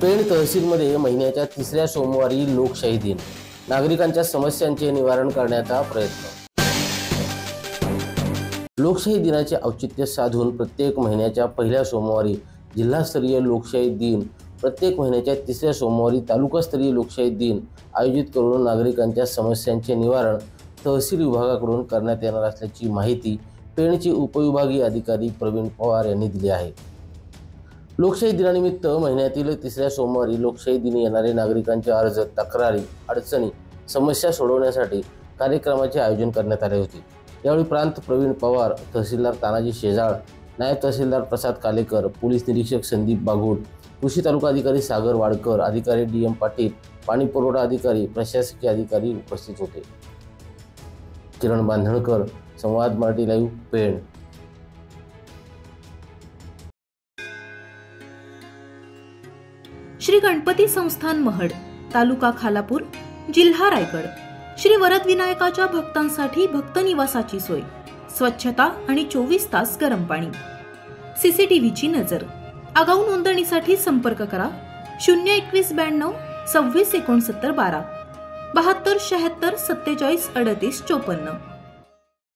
पेण तहसीलमध्ये महिन्याच्या तिसऱ्या सोमवारी लोकशाही दिन, नागरिकांच्या समस्यांचे निवारण करण्याचा प्रयत्न। लोकशाही दिनाचे औचित्य साधून प्रत्येक महिन्याच्या पहिल्या सोमवारी जिल्हास्तरीय लोकशाही दिन, प्रत्येक महिन्याच्या तिसऱ्या सोमवारी तालुकास्तरीय लोकशाही दिन आयोजित करून नागरिकांच्या समस्यांचे निवारण तहसील विभागाकडून करण्यात येणार असल्याची माहिती पेणचे उपविभागीय अधिकारी प्रवीण पवार यांनी दिली आहे। लोकशाही दिनानिमित्त महिन्यातील तिसऱ्या सोमवारी लोकशाही दिनी येणारे नागरिकांचे अर्ज, तक्रारी, अडचणी, समस्या सोडवण्यासाठी कार्यक्रमाचे आयोजन करण्यात आले होते। यावेळी प्रांत प्रवीण पवार, तहसीलदार तानाजी शेजाळ, नायब तहसीलदार प्रसाद कालेकर, पोलीस निरीक्षक संदीप बागुल, कृषी तालुका अधिकारी सागर वाडकर, अधिकारी DM पाटील, पाणी पुरवठा अधिकारी, प्रशासकीय अधिकारी उपस्थित होते। किरण बांधणकर, संवाद मराठी लाईव्ह, पेण। श्री गणपती संस्थान महड, तालुका खालापूर, जिल्हा रायगड। श्री वरद विनायकाच्या भक्तांसाठी भक्त निवासाची सोय, स्वच्छता आणि 24 तास गरम पाणी, CCTVची नजर। आगाऊ नोंदणीसाठी संपर्क करा 021 92 26 69 12 72 76 47 38 54।